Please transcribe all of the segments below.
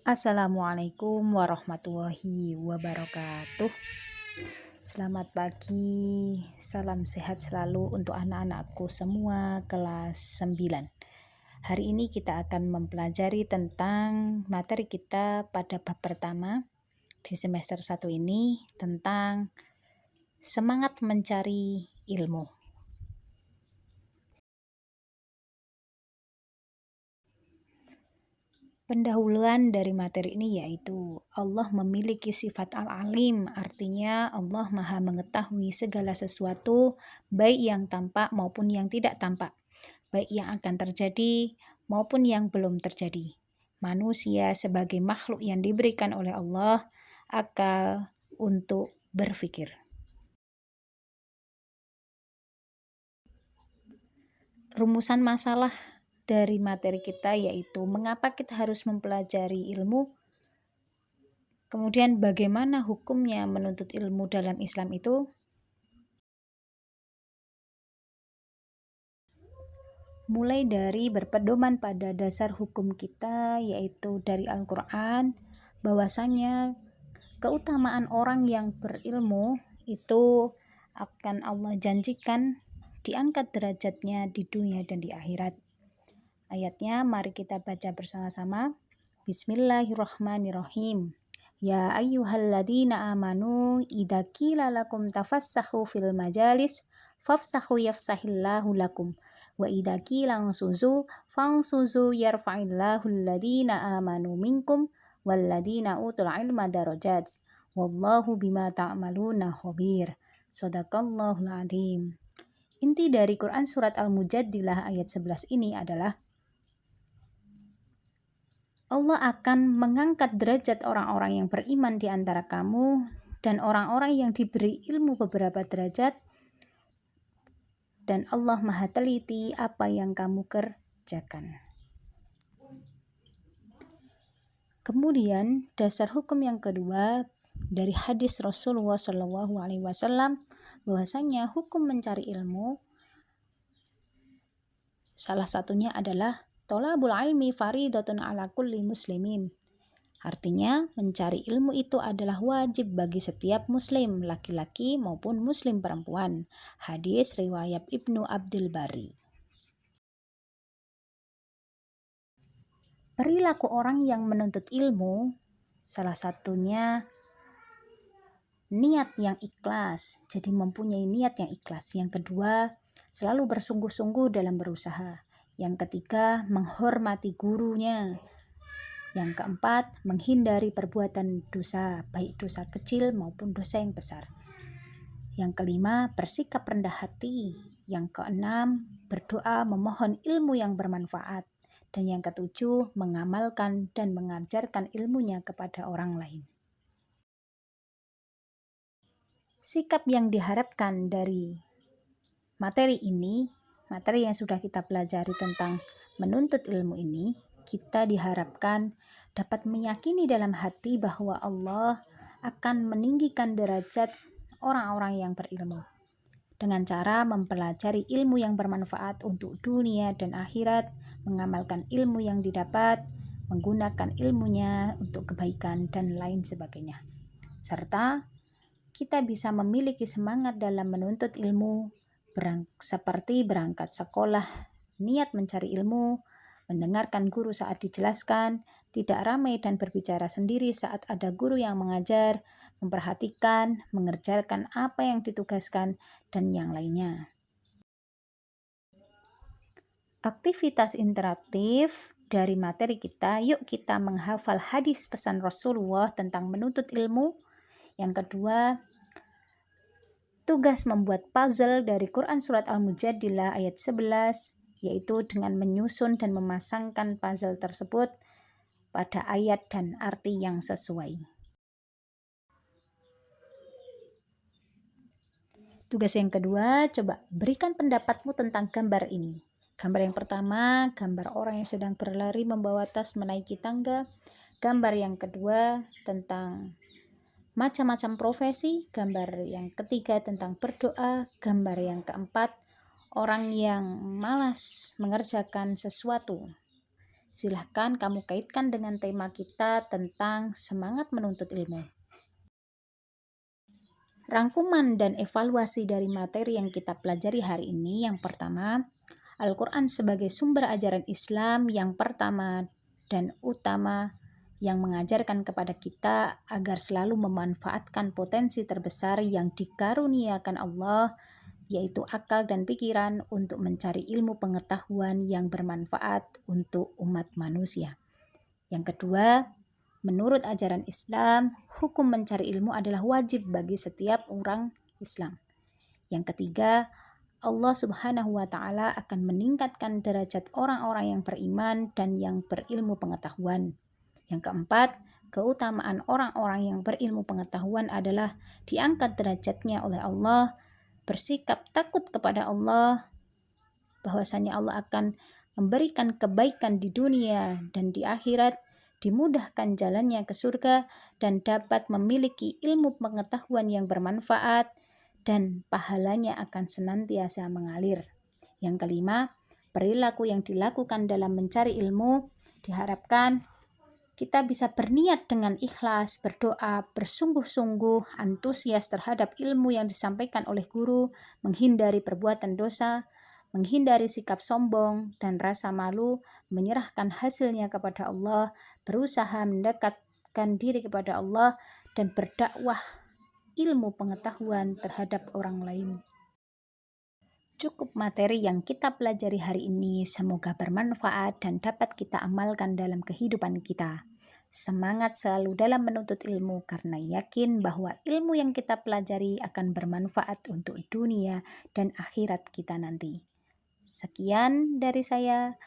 Assalamualaikum warahmatullahi wabarakatuh. Selamat pagi, salam sehat selalu untuk anak-anakku semua kelas 9. Hari ini kita akan mempelajari tentang materi kita pada bab pertama di semester 1 ini tentang semangat mencari ilmu. Pendahuluan dari materi ini yaitu Allah memiliki sifat al-alim, artinya Allah maha mengetahui segala sesuatu, baik yang tampak maupun yang tidak tampak, baik yang akan terjadi maupun yang belum terjadi. Manusia sebagai makhluk yang diberikan oleh Allah akal untuk berpikir. Rumusan masalah dari materi kita yaitu mengapa kita harus mempelajari ilmu, kemudian bagaimana hukumnya menuntut ilmu dalam Islam itu. Mulai dari berpedoman pada dasar hukum kita yaitu dari Al-Quran, bahwasanya keutamaan orang yang berilmu itu akan Allah janjikan diangkat derajatnya di dunia dan di akhirat. Ayatnya mari kita baca bersama-sama. Bismillahirrahmanirrahim. Ya ayyuhalladzina amanu idza qila lakum tafassahu fil majalis fafsahu yafsahillahu lakum wa idza qila ansuzu fansuzu yarfa'illahu alladzina amanu minkum walladzina utul ilma darajat wallahu bima ta'maluna khabir. Shadaqallahul adzim. Inti dari Quran surat Al-Mujadilah ayat 11 ini adalah Allah akan mengangkat derajat orang-orang yang beriman di antara kamu dan orang-orang yang diberi ilmu beberapa derajat, dan Allah maha teliti apa yang kamu kerjakan. Kemudian dasar hukum yang kedua dari hadis Rasulullah SAW bahwasanya hukum mencari ilmu salah satunya adalah tolabul ilmi faridatun ala kulli muslimin. Artinya, mencari ilmu itu adalah wajib bagi setiap muslim, laki-laki maupun muslim perempuan. Hadis riwayat Ibnu Abdul Bari. Perilaku orang yang menuntut ilmu, salah satunya niat yang ikhlas. Jadi mempunyai niat yang ikhlas. Yang kedua, selalu bersungguh-sungguh dalam berusaha. Yang ketiga, menghormati gurunya. Yang keempat, menghindari perbuatan dosa, baik dosa kecil maupun dosa yang besar. Yang kelima, bersikap rendah hati. Yang keenam, berdoa memohon ilmu yang bermanfaat. Dan yang ketujuh, mengamalkan dan mengajarkan ilmunya kepada orang lain. Sikap yang diharapkan dari materi ini, materi yang sudah kita pelajari tentang menuntut ilmu ini, kita diharapkan dapat meyakini dalam hati bahwa Allah akan meninggikan derajat orang-orang yang berilmu dengan cara mempelajari ilmu yang bermanfaat untuk dunia dan akhirat, mengamalkan ilmu yang didapat, menggunakan ilmunya untuk kebaikan dan lain sebagainya. Serta kita bisa memiliki semangat dalam menuntut ilmu seperti berangkat sekolah, niat mencari ilmu, mendengarkan guru saat dijelaskan, tidak ramai dan berbicara sendiri saat ada guru yang mengajar, memperhatikan, mengerjakan apa yang ditugaskan, dan yang lainnya. Aktivitas interaktif dari materi kita, yuk kita menghafal hadis pesan Rasulullah tentang menuntut ilmu. Yang kedua, tugas membuat puzzle dari Quran Surat Al-Mujadilah ayat 11, yaitu dengan menyusun dan memasangkan puzzle tersebut pada ayat dan arti yang sesuai. Tugas yang kedua, coba berikan pendapatmu tentang gambar ini. Gambar yang pertama, gambar orang yang sedang berlari membawa tas menaiki tangga. Gambar yang kedua, tentang macam-macam profesi. Gambar yang ketiga tentang berdoa. Gambar yang keempat, orang yang malas mengerjakan sesuatu Silahkan kamu kaitkan dengan tema kita tentang semangat menuntut ilmu. Rangkuman dan evaluasi dari materi yang kita pelajari hari ini, yang pertama, Al-Quran sebagai sumber ajaran Islam yang pertama dan utama yang mengajarkan kepada kita agar selalu memanfaatkan potensi terbesar yang dikaruniakan Allah, yaitu akal dan pikiran untuk mencari ilmu pengetahuan yang bermanfaat untuk umat manusia. Yang kedua, menurut ajaran Islam, hukum mencari ilmu adalah wajib bagi setiap orang Islam. Yang ketiga, Allah Subhanahu wa Ta'ala akan meningkatkan derajat orang-orang yang beriman dan yang berilmu pengetahuan. Yang keempat, keutamaan orang-orang yang berilmu pengetahuan adalah diangkat derajatnya oleh Allah, bersikap takut kepada Allah, bahwasanya Allah akan memberikan kebaikan di dunia dan di akhirat, dimudahkan jalannya ke surga, dan dapat memiliki ilmu pengetahuan yang bermanfaat, dan pahalanya akan senantiasa mengalir. Yang kelima, perilaku yang dilakukan dalam mencari ilmu diharapkan kita bisa berniat dengan ikhlas, berdoa, bersungguh-sungguh, antusias terhadap ilmu yang disampaikan oleh guru, menghindari perbuatan dosa, menghindari sikap sombong dan rasa malu, menyerahkan hasilnya kepada Allah, berusaha mendekatkan diri kepada Allah, dan berdakwah ilmu pengetahuan terhadap orang lain. Cukup materi yang kita pelajari hari ini, semoga bermanfaat dan dapat kita amalkan dalam kehidupan kita. Semangat selalu dalam menuntut ilmu karena yakin bahwa ilmu yang kita pelajari akan bermanfaat untuk dunia dan akhirat kita nanti. Sekian dari saya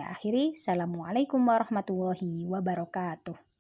akhiri. Assalamualaikum warahmatullahi wabarakatuh.